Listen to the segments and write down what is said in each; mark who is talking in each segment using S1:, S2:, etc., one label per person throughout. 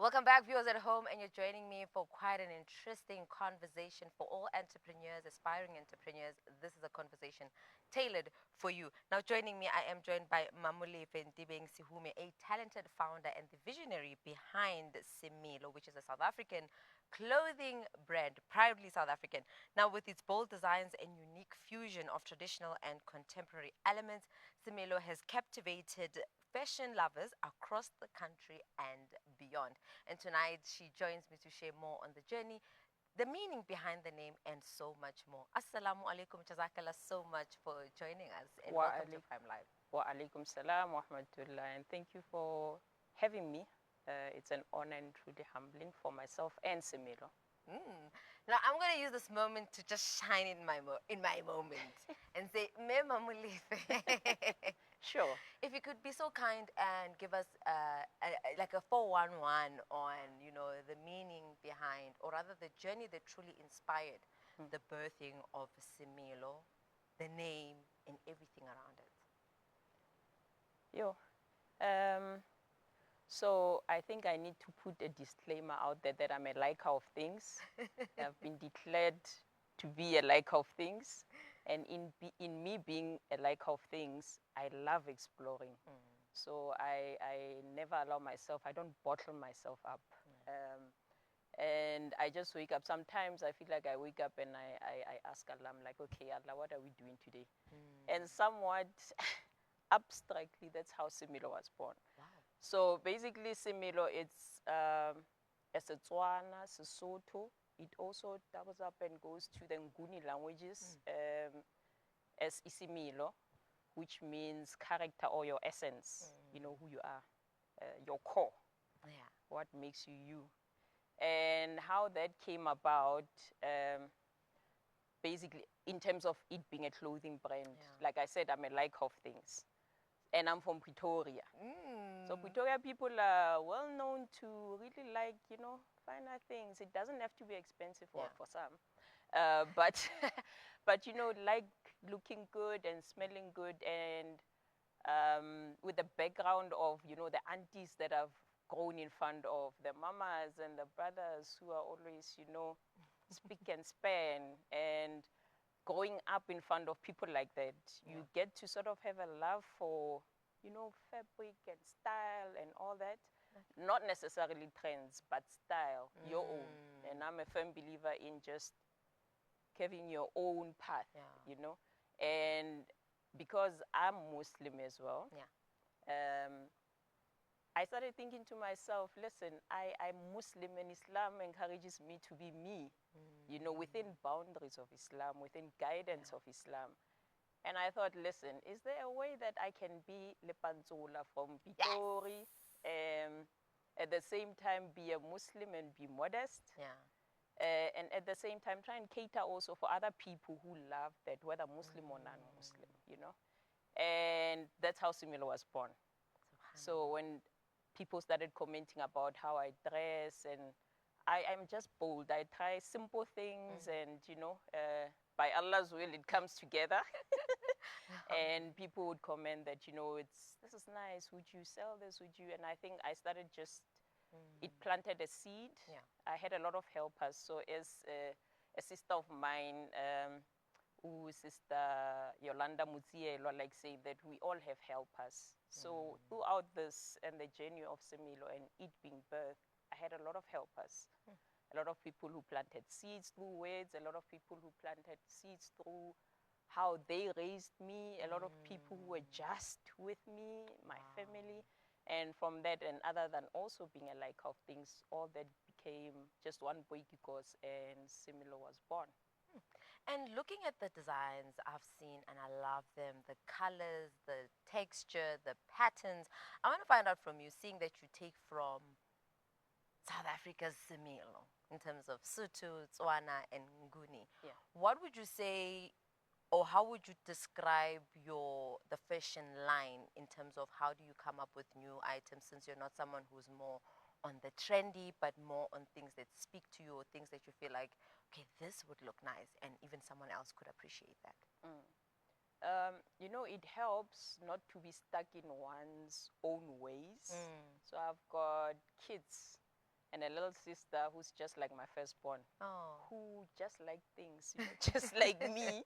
S1: Welcome back, viewers at home, and you're joining me for quite an interesting conversation for all entrepreneurs, aspiring entrepreneurs. This is a conversation tailored for you. Now, joining me, I am joined by Mamolefe Ntebeng Sehume, a talented founder and the visionary behind Semelo, which is a South African clothing brand, proudly South African. Now, with its bold designs and unique fusion of traditional and contemporary elements, Semelo has captivated fashion lovers across the country and beyond. And tonight she joins me to share more on the journey, the meaning behind the name, and so much more. Assalamu alaikum, jazakallah so much for joining us, and welcome to Prime Live.
S2: Wa alaikum salam wa rahmatullah, and thank you for having me. It's an honor and truly humbling for myself and Semelo.
S1: Now I'm going to use this moment to just shine in my moment and say, Me Mamolefe.
S2: Sure.
S1: If you could be so kind and give us like a 411 on, the meaning behind, or rather the journey that truly inspired the birthing of Semelo, the name, and everything around it.
S2: So I think I need to put a disclaimer out there that I'm a liker of things. I've been declared to be a liker of things. And in me being a liker of things, I love exploring. So I never allow myself, I don't bottle myself up. And I just wake up. Sometimes I feel like I wake up and I ask Allah, I'm like, okay, Allah, what are we doing today? And somewhat abstractly, that's how Semelo was born.
S1: Wow.
S2: So basically, Semelo, it's a Setswana, Sesotho. It also doubles up and goes to the Nguni languages as Isimilo, which means character or your essence, who you are, your core, what makes you you. And how that came about, basically, in terms of it being a clothing brand, like I said, I'm a like of things. And I'm from Pretoria. So Pretoria people are well known to really like, finer things. It doesn't have to be expensive for some. But like looking good and smelling good, and with the background of, the aunties that have grown in front of the mamas and the brothers who are always, speak and span, and growing up in front of people like that, you get to sort of have a love for, fabric and style and all that. Not necessarily trends, but style, your own. And I'm a firm believer in just having your own path, And because I'm Muslim as well, I started thinking to myself, listen, I'm Muslim and Islam encourages me to be me, within boundaries of Islam, within guidance of Islam. And I thought, listen, is there a way that I can be Lepanzola from Pitori, at the same time be a Muslim and be modest? And at the same time try and cater also for other people who love that, whether Muslim or non-Muslim, And that's how Semelo was born. So when people started commenting about how I dress, and I'm just bold. I try simple things, and by Allah's will, it comes together. And people would comment that, this is nice. Would you sell this? Would you? And I think I started just, it planted a seed. I had a lot of helpers. So as a sister of mine, Sister Yolanda Muzielo, like saying that we all have helpers. So throughout this and the journey of Semelo and it being birthed, I had a lot of helpers. A lot of people who planted seeds through words, a lot of people who planted seeds through how they raised me, a lot of people who were just with me, my family. And from that, and other than also being a like of things, all that became just one boy because, and Semelo was born.
S1: And looking at the designs I've seen, and I love them, the colors, the texture, the patterns. I want to find out from you, seeing that you take from South Africa's Semelo in terms of Sotho, Tswana, and Nguni. What would you say, or how would you describe the fashion line in terms of how do you come up with new items, since you're not someone who's more on the trendy, but more on things that speak to you, or things that you feel like, okay, this would look nice, and even someone else could appreciate that?
S2: It helps not to be stuck in one's own ways. So I've got kids and a little sister who's just like my firstborn,
S1: Oh.
S2: who just like things, just like me.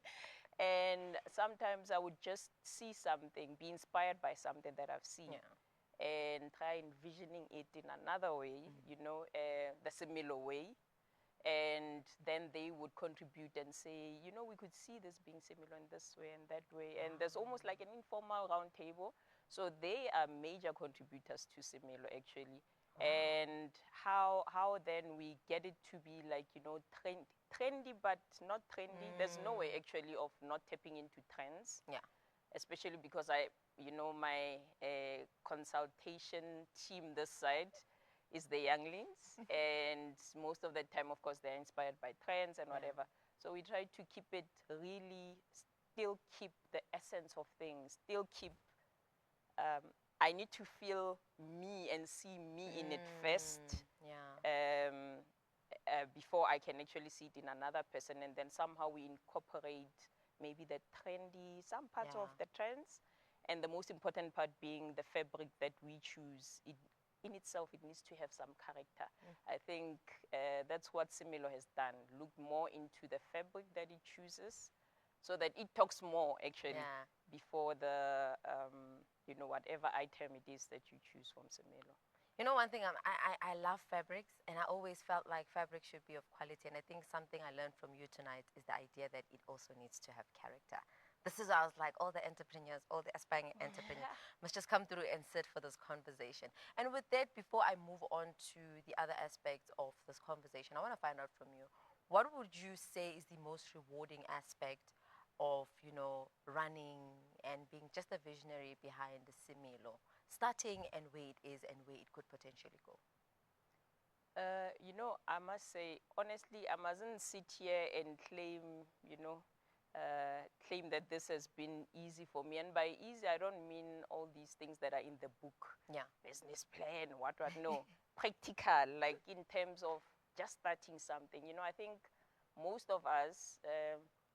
S2: And sometimes I would just see something, be inspired by something that I've seen, and try envisioning it in another way, the Semelo way. And then they would contribute and say, we could see this being similar in this way and that way. And there's almost like an informal round table. So they are major contributors to Semelo, actually.
S1: Wow.
S2: And how then we get it to be like, trendy, but not trendy. There's no way, actually, of not tapping into trends.
S1: Yeah.
S2: Especially because my consultation team this side is the younglings, and most of the time, of course, they're inspired by trends and whatever. So we try to keep it really, still keep the essence of things, still keep, I need to feel me and see me in it first. Before I can actually see it in another person, and then somehow we incorporate maybe the trendy, some parts of the trends, and the most important part being the fabric that we choose. In itself, it needs to have some character. I think that's what Semelo has done. Look more into the fabric that it chooses, so that it talks more, actually, before the, whatever item it is that you choose from Semelo.
S1: One thing, I love fabrics, and I always felt like fabric should be of quality. And I think something I learned from you tonight is the idea that it also needs to have character. This is why I was like, all the entrepreneurs, all the aspiring entrepreneurs must just come through and sit for this conversation. And with that, before I move on to the other aspects of this conversation, I want to find out from you, what would you say is the most rewarding aspect of, running and being just a visionary behind the Semelo, starting and where it is and where it could potentially go?
S2: I must say, honestly, I mustn't sit here and claim, claim that this has been easy for me. And by easy, I don't mean all these things that are in the book. Business plan, what. No, practical, like in terms of just starting something. I think most of us,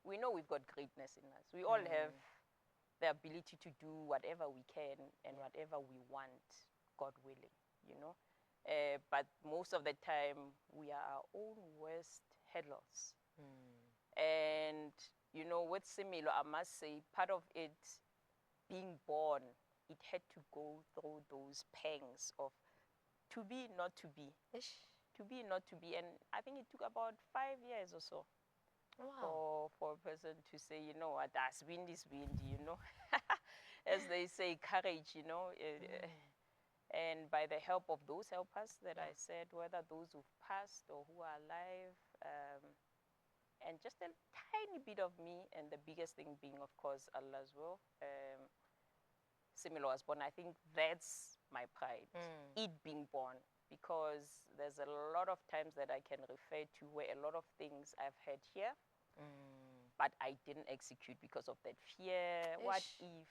S2: we know we've got greatness in us. We all have the ability to do whatever we can and whatever we want, God willing, but most of the time, we are our own worst hurdles. And, with Semelo, I must say, part of it being born, it had to go through those pangs of to be, not to be. To be, not to be. And I think it took about 5 years or so.
S1: Wow.
S2: For a person to say, what, das wind is wind, as they say, courage, and by the help of those helpers that I said, whether those who've passed or who are alive, and just a tiny bit of me, and the biggest thing being, of course, Allah as well. Semelo was born. I think that's my pride, it being born, because there's a lot of times that I can refer to where a lot of things I've had here, but I didn't execute because of that fear. What if?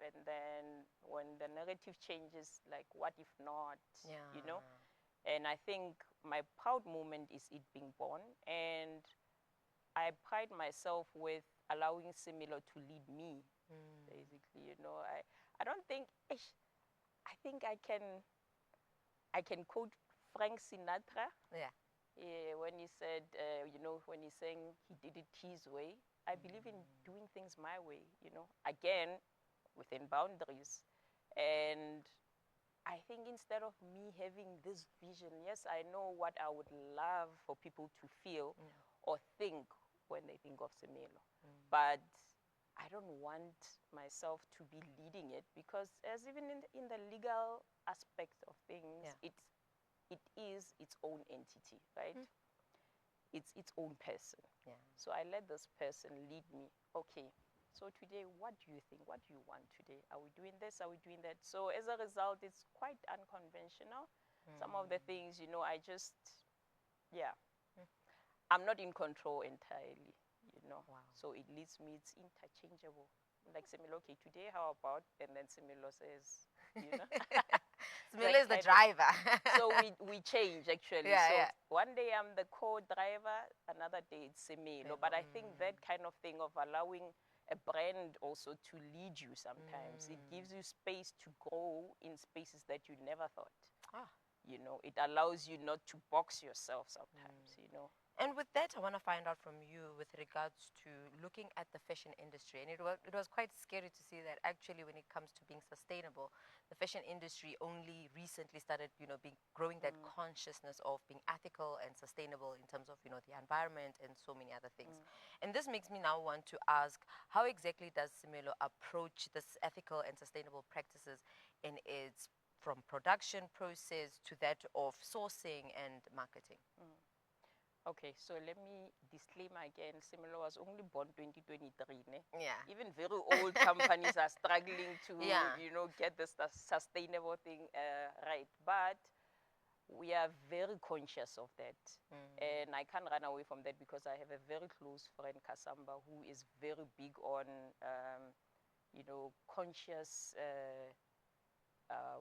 S2: And then when the narrative changes, like, what if not? And I think my proud moment is it being born, and I pride myself with allowing Semelo to lead me, basically. I don't think, I think I can quote Frank Sinatra. When he said, when he's saying he did it his way. I believe in doing things my way, again, within boundaries. And I think instead of me having this vision, yes, I know what I would love for people to feel or think when they think of Semelo. But I don't want myself to be leading it, because as even in the legal aspect of things, it is its own entity, right? It's its own person. So I let this person lead me. Okay, so today, what do you think? What do you want today? Are we doing this? Are we doing that? So as a result, it's quite unconventional. Some of the things, I just, I'm not in control entirely,
S1: Wow.
S2: So it leads me, it's interchangeable. Like Semelo, okay, today how about? And then Semelo says,
S1: Semelo is the driver.
S2: So we change, actually. One day I'm the co-driver, another day it's Semelo. But I think that kind of thing of allowing a brand also to lead you sometimes, it gives you space to grow in spaces that you never thought. You know, it allows you not to box yourself sometimes, you know.
S1: And with that, I want to find out from you with regards to looking at the fashion industry. And it was quite scary to see that actually when it comes to being sustainable, the fashion industry only recently started, growing that consciousness of being ethical and sustainable in terms of, the environment and so many other things. And this makes me now want to ask, how exactly does Semelo approach this ethical and sustainable practices in its from production process to that of sourcing and marketing?
S2: Okay, so let me disclaimer again. Semelo was only born 2023. Ne?
S1: Yeah.
S2: Even very old companies are struggling to,
S1: Yeah.
S2: get the sustainable thing right. But we are very conscious of that. And I can't run away from that because I have a very close friend, Kasamba, who is very big on, conscious,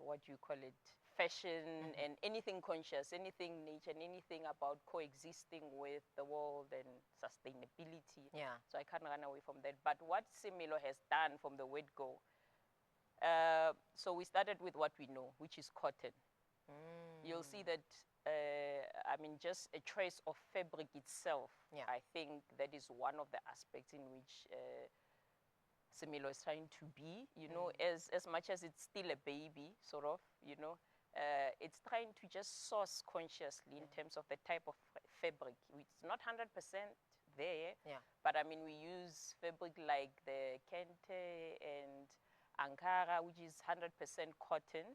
S2: what do you call it, fashion and anything conscious, anything nature, and anything about coexisting with the world and sustainability.
S1: Yeah.
S2: So I can't run away from that. But what Semelo has done from the word go, so we started with what we know, which is cotton. You'll see that, just a trace of fabric itself.
S1: Yeah.
S2: I think that is one of the aspects in which Semelo is trying to be, as much as it's still a baby, sort of, it's trying to just source consciously in terms of the type of fabric. It's not 100% there, but we use fabric like the kente and Ankara, which is 100% cotton.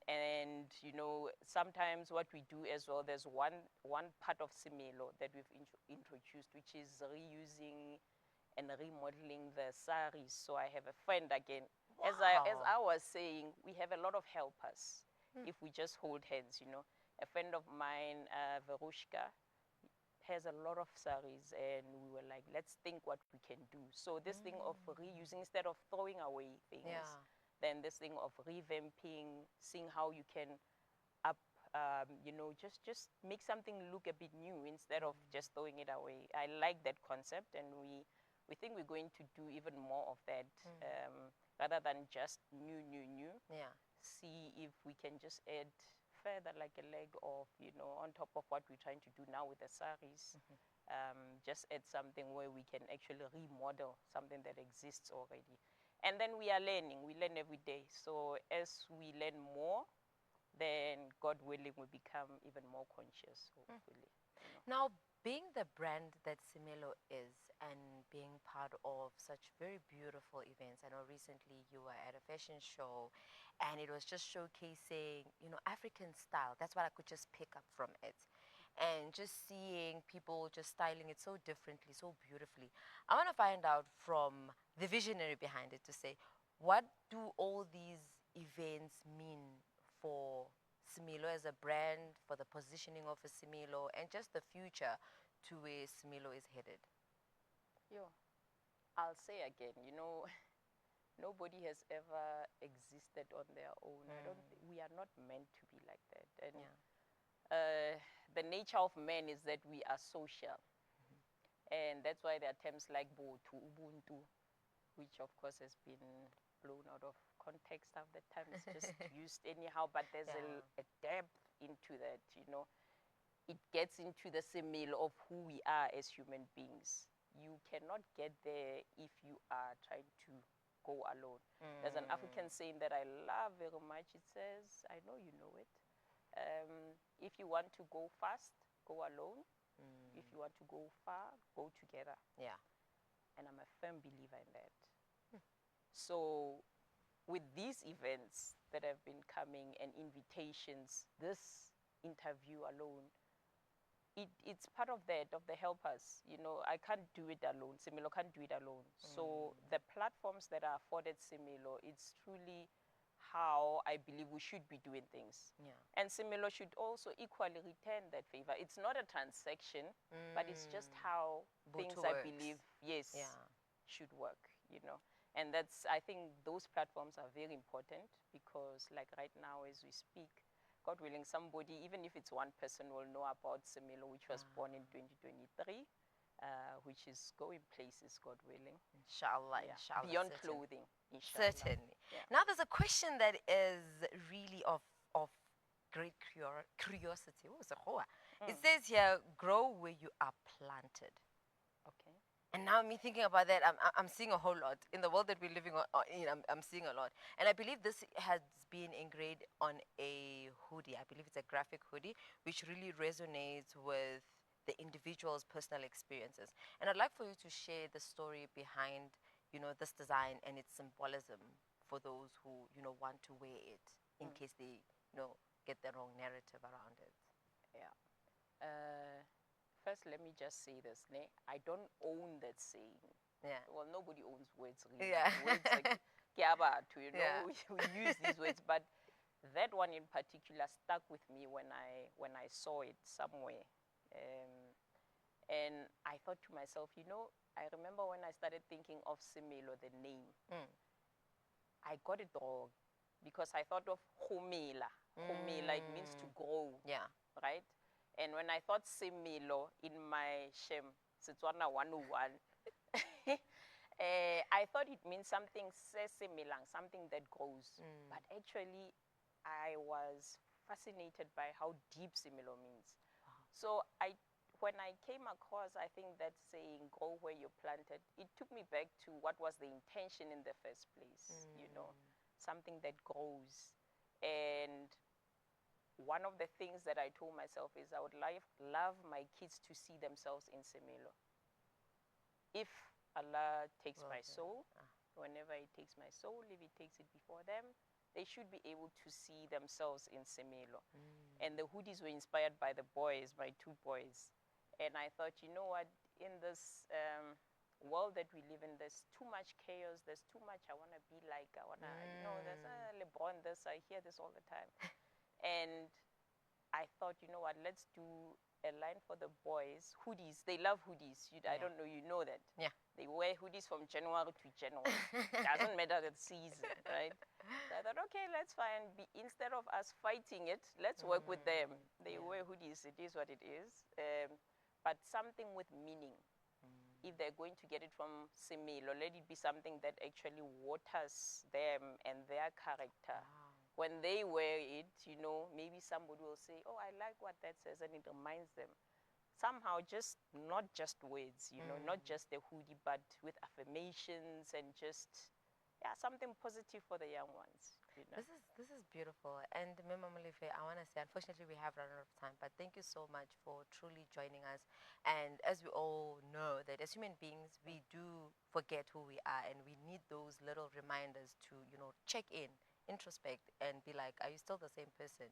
S2: And sometimes what we do as well, there's one part of Semelo that we've introduced, which is reusing and remodeling the saris. So I have a friend again. Wow. As I was saying, we have a lot of helpers if we just hold hands. A friend of mine, Verushka, has a lot of saris, and we were like, let's think what we can do. So this thing of reusing instead of throwing away things. Then this thing of revamping, seeing how you can just make something look a bit new instead of just throwing it away. I like that concept, and we think we're going to do even more of that, rather than just new.
S1: Yeah.
S2: See if we can just add further like a leg of, on top of what we're trying to do now with the saris. Just add something where we can actually remodel something that exists already. And then we are learning. We learn every day. So as we learn more, then God willing, we become even more conscious, hopefully.
S1: Now, being the brand that Semelo is and being part of such very beautiful events, I know recently you were at a fashion show and it was just showcasing, African style. That's what I could just pick up from it. And just seeing people just styling it so differently, so beautifully. I want to find out from the visionary behind it to say, what do all these events mean for Semelo as a brand, for the positioning of a Semelo, and just the future to where Semelo is headed?
S2: I'll say again, nobody has ever existed on their own. We are not meant to be like that. And the nature of man is that we are social. And that's why there are terms like Botu, Ubuntu, which of course has been blown out of context half the time. It's just used anyhow, but there's a depth into that, It gets into the Semelo of who we are as human beings. You cannot get there if you are trying to go alone. There's an African saying that I love very much. It says, I know you know it. If you want to go fast, go alone. If you want to go far, go together.
S1: Yeah.
S2: And I'm a firm believer in that. So with these events that have been coming and invitations, this interview alone, it's part of that, of the helpers. I can't do it alone. Semelo can't do it alone. So the platforms that are afforded Semelo, it's truly how I believe we should be doing things.
S1: Yeah.
S2: And Semelo should also equally return that favor. It's not a transaction, but it's just how things, I believe, should work, And I think those platforms are very important because like right now as we speak, God willing, somebody, even if it's one person, will know about Semelo, which was born in 2023, which is going places, God willing.
S1: Inshallah, inshallah.
S2: Beyond
S1: certainly.
S2: clothing, inshallah.
S1: Certainly. Now there's a question that is really of great curiosity. Oh, Sekgowa. It
S2: Mm.
S1: says here, grow where you are planted.
S2: Okay.
S1: And now me thinking about that, I'm seeing a whole lot in the world that we're living in. I'm seeing a lot, and I believe this has been engraved on a hoodie. I believe it's a graphic hoodie, which really resonates with the individual's personal experiences. And I'd like for you to share the story behind, this design and its symbolism for those who want to wear it, in
S2: Mm.
S1: case they get the wrong narrative around it.
S2: Yeah. First, let me just say this. I don't own that saying.
S1: Yeah.
S2: Well, nobody owns words really.
S1: Yeah.
S2: Words are kiabatu,
S1: Yeah.
S2: we use these words, but that one in particular stuck with me when I saw it somewhere. And I thought to myself, I remember when I started thinking of Semelo, the name, I got it wrong because I thought of Humela. Humela, it means to grow,
S1: Yeah.
S2: right? And when I thought Semelo in my Shem, Setswana 101, I thought it means something sesemelang, something that grows. But actually, I was fascinated by how deep Semelo means. So when I came across, I think that saying, grow where you're planted, it took me back to what was the intention in the first place, something that grows. And one of the things that I told myself is I would love my kids to see themselves in Semelo. If Allah takes my soul, whenever He takes my soul, if He takes it before them, they should be able to see themselves in Semelo. And the hoodies were inspired by the boys, my two boys. And I thought, you know what, in this world that we live in, there's too much chaos, there's too much I want to be like, I want to, there's LeBron this, I hear this all the time. And I thought, you know what, let's do a line for the boys. Hoodies, they love hoodies. I don't know, you know that.
S1: Yeah.
S2: They wear hoodies from January to January. Doesn't matter the season, right? So I thought, okay, let's find, instead of us fighting it, let's work with them. They wear hoodies, it is what it is. But something with meaning. If they're going to get it from Semelo, let it be something that actually waters them and their character. When they wear it, maybe somebody will say, oh, I like what that says, and it reminds them. Somehow, not just words, not just the hoodie, but with affirmations and just, something positive for the young ones.
S1: This is beautiful. And Mamolefe, I want to say, unfortunately, we have run out of time, but thank you so much for truly joining us. And as we all know, that as human beings, we do forget who we are, and we need those little reminders to, check in, introspect, and be like, are you still the same person,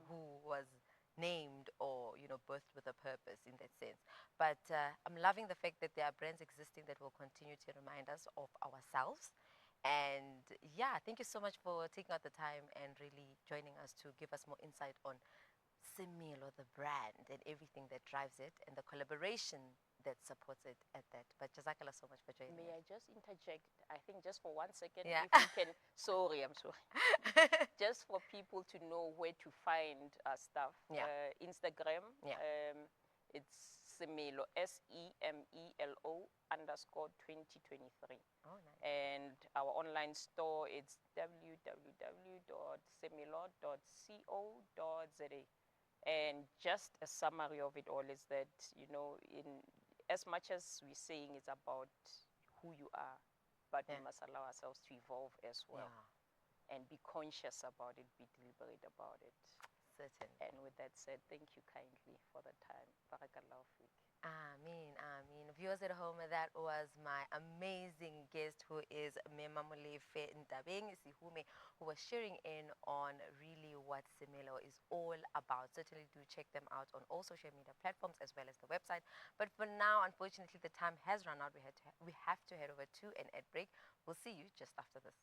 S1: who was named or birthed with a purpose in that sense. But I'm loving the fact that there are brands existing that will continue to remind us of ourselves. And yeah, thank you so much for taking out the time and really joining us to give us more insight on Semelo, the brand, and everything that drives it, and the collaboration that supports it at that. But Jazakallah so much for joining
S2: May
S1: us.
S2: I just interject? I think just for 1 second,
S1: Yeah.
S2: if you can. Sorry, I'm sorry. Just for people to know where to find stuff.
S1: Yeah.
S2: Instagram.
S1: Yeah.
S2: It's Semelo, SEMELO _2023.
S1: Oh, nice.
S2: And our online store, it's www.semelo.co.za. And just a summary of it all is that, in as much as we're saying it's about who you are, but we must allow ourselves to evolve as well. And be conscious about it, be deliberate about it.
S1: Certainly.
S2: And with that said, thank you kindly for the time. Barakallahu feek.
S1: Ameen, ameen. Viewers at home, that was my amazing guest, who is Mamolefe Ntebeng Sehume, who was sharing in on really what Semelo is all about. Certainly do check them out on all social media platforms as well as the website. But for now, unfortunately, the time has run out. We have to head over to an ad break. We'll see you just after this.